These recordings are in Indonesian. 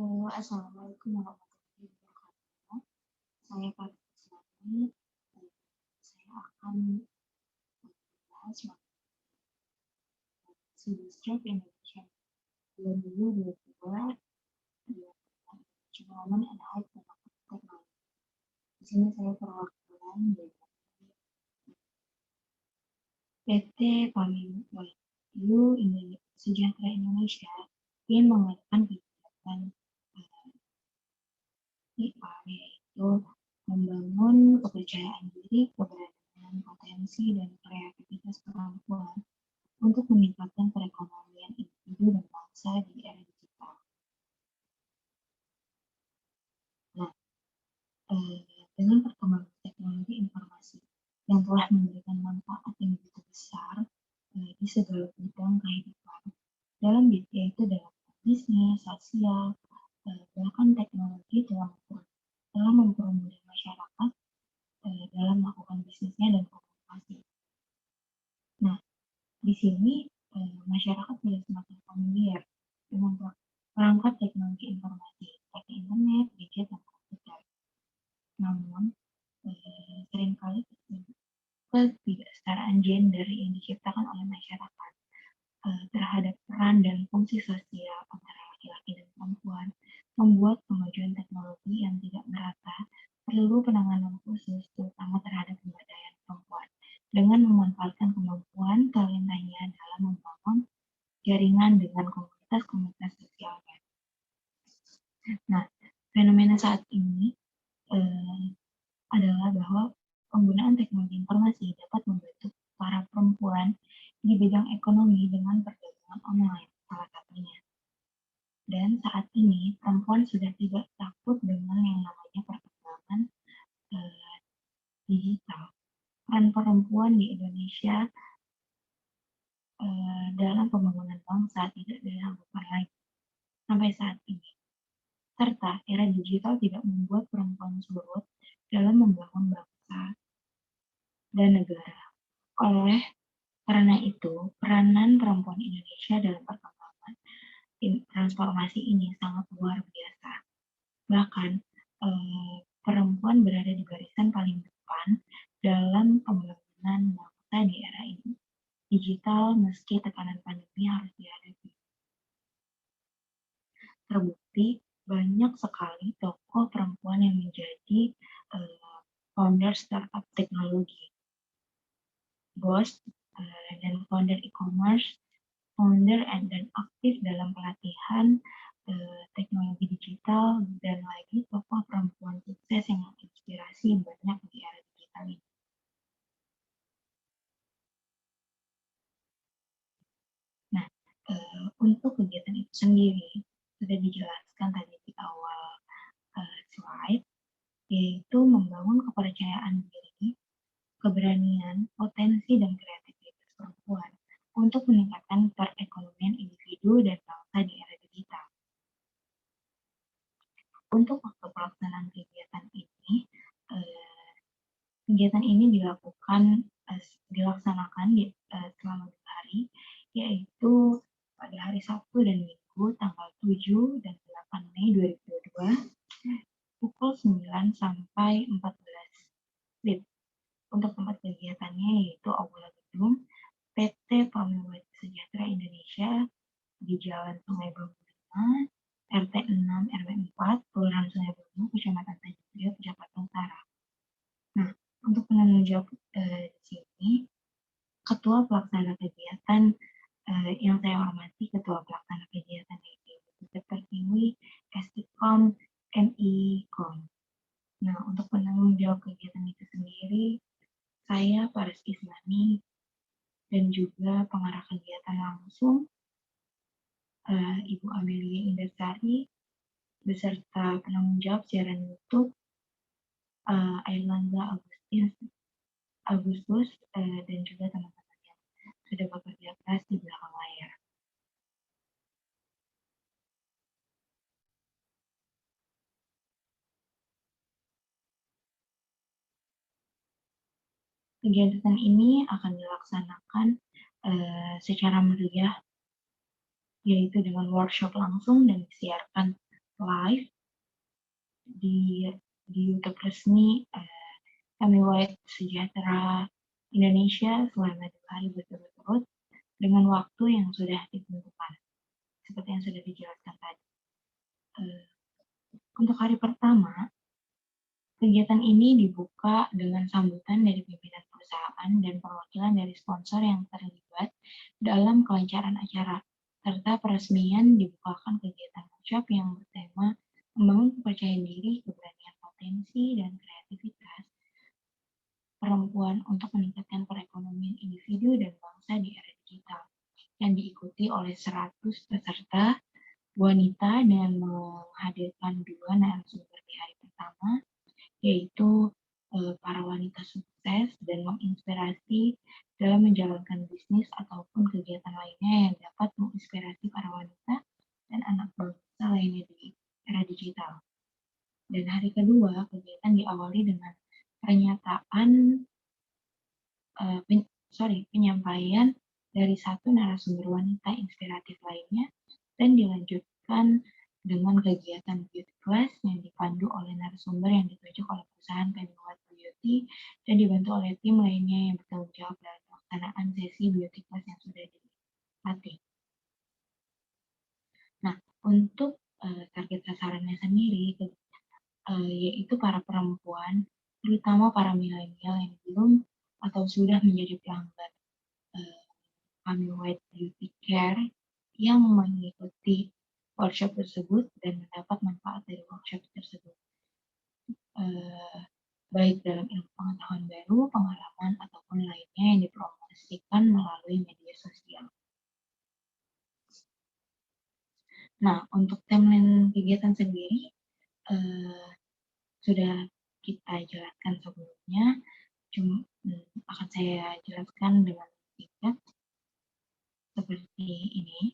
Halo, assalamualaikum warahmatullahi wabarakatuh. Saya Fathia. Saya akan membahas Sindikap Indonesia 2022 Development and High Technology. Di sini saya perwakilan dari PT Pamilu Sejahtera Indonesia yang mengadakan kegiatan IPA, yaitu membangun kepercayaan diri, keberanian, potensi, dan kreativitas perempuan untuk meningkatkan perekonomian individu dan bangsa di era digital. Nah, dengan perkembangan teknologi informasi yang telah memberikan manfaat yang begitu besar di segala bidang kehidupan, yaitu dalam bisnis, sosial, bahkan teknologi telah mempermudah masyarakat dalam melakukan bisnisnya dan komunikasi. Nah, di sini masyarakat sudah semakin familiar dengan perangkat teknologi informasi seperti internet, gadget, dan komputer. Namun, seringkali ketidaksetaraan gender yang diciptakan oleh masyarakat terhadap peran dan fungsi sosial antara laki-laki dan perempuan membuat kemajuan teknologi yang tidak merata perlu penanganan khusus terutama terhadap pemberdayaan perempuan dengan memanfaatkan kemampuan talentanya dalam membangun jaringan dengan komunitas-komunitas sosialnya. Nah, fenomena saat ini adalah bahwa penggunaan teknologi informasi dapat membantu para perempuan di bidang ekonomi dengan perdagangan online, salah satunya. Dan saat ini, perempuan sudah tidak takut dengan yang namanya perkembangan digital. Peran perempuan di Indonesia dalam pembangunan bangsa tidak diragukan lagi sampai saat ini. Serta era digital tidak membuat perempuan surut dalam membangun bangsa dan negara. Karena itu, peranan perempuan Indonesia dalam perkembangan transformasi ini sangat luar biasa. Bahkan, perempuan berada di barisan paling depan dalam pembangunan bangsa di era ini. Digital meski tekanan pandemi harus dihadapi. Terbukti banyak sekali tokoh perempuan yang menjadi founder startup teknologi, bos dan founder e-commerce, founder dan aktif dalam pelatihan teknologi digital, dan lagi tokoh perempuan sukses yang menginspirasi banyak di era digital ini. Nah, untuk kegiatan itu sendiri sudah dijelaskan tadi di awal slide, yaitu membangun kepercayaan diri, keberanian, potensi, dan kreativitas perempuan untuk meningkatkan perekonomian individu dan bangsa di era digital. Untuk waktu pelaksanaan kegiatan ini dilaksanakan selama 2 hari, yaitu pada hari Sabtu dan Minggu tanggal 7 dan 8 Mei 2022 pukul 9 sampai 14 WIB. Untuk tempat kegiatannya yaitu Aula Gedung PT Pamilu Sejahtera Indonesia di Jalan Sungai Bambu 5, RT 6 RW 4, Kelurahan Sungai Bambu, Kecamatan Tanjung Priok, Jakarta Utara. Nah, untuk penanggung jawab di sini, Ketua Pelaksana Kegiatan yang saya hormati, Ketua Pelaksana Kegiatan itu Pertiwi Estikom MIKOM. Nah, untuk penanggung jawab kegiatan itu sendiri, saya Faris Islami dan juga pengarah kegiatan langsung Ibu Amelia Indarsari beserta penanggung jawab siaran YouTube Airlangga Agustus dan juga teman-teman yang sudah bekerja keras di belakang layar. Kegiatan ini akan dilaksanakan secara meriah, yaitu dengan workshop langsung dan disiarkan live di YouTube resmi Kami White Sejahtera Indonesia selama 2 hari berturut-turut dengan waktu yang sudah ditentukan, seperti yang sudah dijelaskan tadi. Untuk hari pertama, kegiatan ini dibuka dengan sambutan dari pimpinan perusahaan dan perwakilan dari sponsor yang terlibat dalam kelancaran acara, serta peresmian dibukakan kegiatan workshop yang bertema membangun kepercayaan diri, keberanian potensi, dan kreativitas perempuan untuk meningkatkan perekonomian individu dan bangsa di era digital, yang diikuti oleh 100 peserta wanita dan menghadirkan 2 narasumber di hari pertama, yaitu para wanita sukses dan menginspirasi dalam menjalankan bisnis ataupun kegiatan lainnya yang dapat menginspirasi para wanita dan anak bangsa lainnya di era digital. Dan hari kedua, kegiatan diawali dengan pernyataan penyampaian dari satu narasumber wanita inspiratif lainnya dan dilanjutkan dengan kegiatan beauty class yang dipandu oleh narasumber yang ditunjuk oleh perusahaan Kami White Beauty dan dibantu oleh tim lainnya yang bertanggung jawab dalam pelaksanaan sesi beauty class yang sudah dilatih. Nah, untuk target sasarannya sendiri yaitu para perempuan, terutama para milenial yang belum atau sudah menjadi pelanggan Kami White Beauty Care yang mengikuti workshop tersebut dan mendapat manfaat dari workshop tersebut, baik dalam ilmu pengetahuan baru, pengalaman, ataupun lainnya yang dipromosikan melalui media sosial. Nah, untuk timeline kegiatan sendiri sudah kita jelaskan sebelumnya, akan saya jelaskan dengan singkat seperti ini.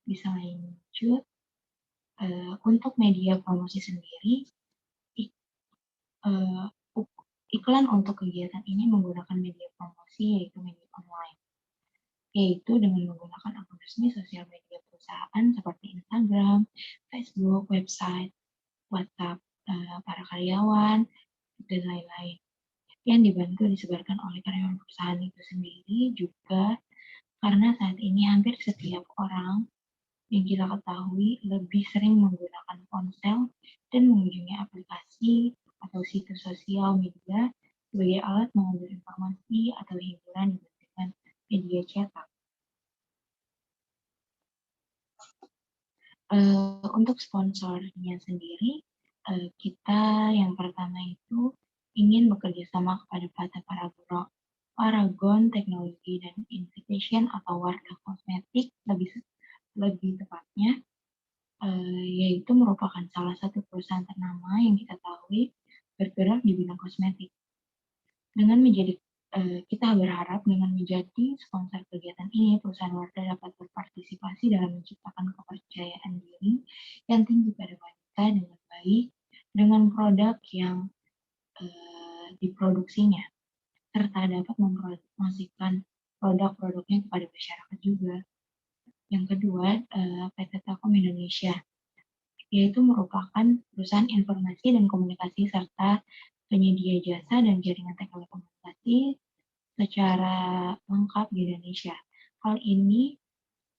Bisa lanjut. Untuk media promosi sendiri, iklan untuk kegiatan ini menggunakan media promosi yaitu media online, yaitu dengan menggunakan akun resmi sosial media perusahaan seperti Instagram, Facebook, website, WhatsApp para karyawan, dan lain-lain, yang dibantu disebarkan oleh karyawan perusahaan itu sendiri juga, karena saat ini hampir setiap orang yang kita ketahui lebih sering menggunakan ponsel dan mengunjungi aplikasi atau situs sosial media sebagai alat mengambil informasi atau hiburan dibandingkan media cetak. Untuk sponsornya sendiri, kita yang pertama itu ingin bekerja sama kepada Paragon Teknologi dan Invitation atau Wardah Kosmetik lebih tepatnya, yaitu merupakan salah satu perusahaan ternama yang kita ketahui bergerak di bidang kosmetik. Kita berharap dengan menjadi sponsor kegiatan ini, perusahaan Wardah dapat berpartisipasi dalam menciptakan kepercayaan diri yang tinggi pada wanita dengan baik dengan produk yang diproduksinya, serta dapat mempromosikan produk-produknya kepada masyarakat juga. Yang kedua, PT Telkom Indonesia, yaitu merupakan perusahaan informasi dan komunikasi serta penyedia jasa dan jaringan telekomunikasi secara lengkap di Indonesia. Hal ini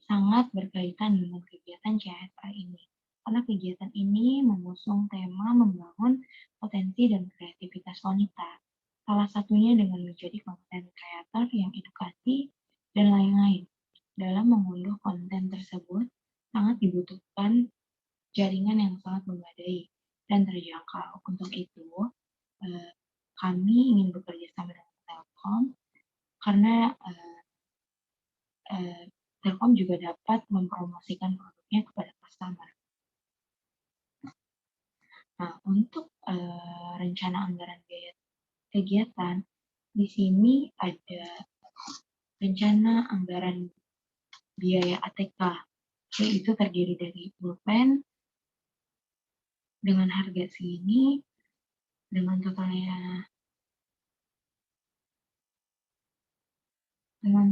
sangat berkaitan dengan kegiatan CSR ini, karena kegiatan ini mengusung tema membangun potensi dan kreativitas wanita, salah satunya dengan menjadi konten kreator yang edukasi dan lain-lain. Dalam mengunduh konten tersebut, sangat dibutuhkan jaringan yang sangat memadai dan terjangkau. Untuk itu, kami ingin bekerja sama dengan Telkom karena Telkom juga dapat mempromosikan produknya kepada customer. Nah, untuk rencana anggaran biaya kegiatan, di sini ada rencana anggaran biaya ATK, yaitu terdiri dari pulpen dengan harga segini, dengan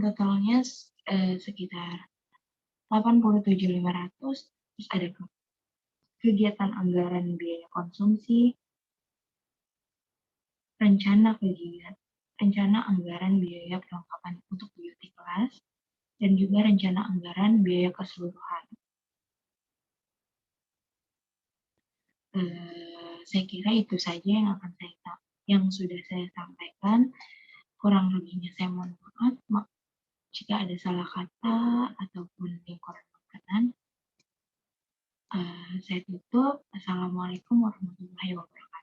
totalnya sekitar 87.500, terus ada kegiatan anggaran biaya konsumsi, rencana anggaran biaya perlengkapan untuk beauty kelas, dan juga rencana anggaran biaya keseluruhan. Saya kira itu saja yang sudah saya sampaikan. Kurang lebihnya saya mohon maaf jika ada salah kata ataupun yang kurang berkenan. Saya tutup. Assalamualaikum warahmatullahi wabarakatuh.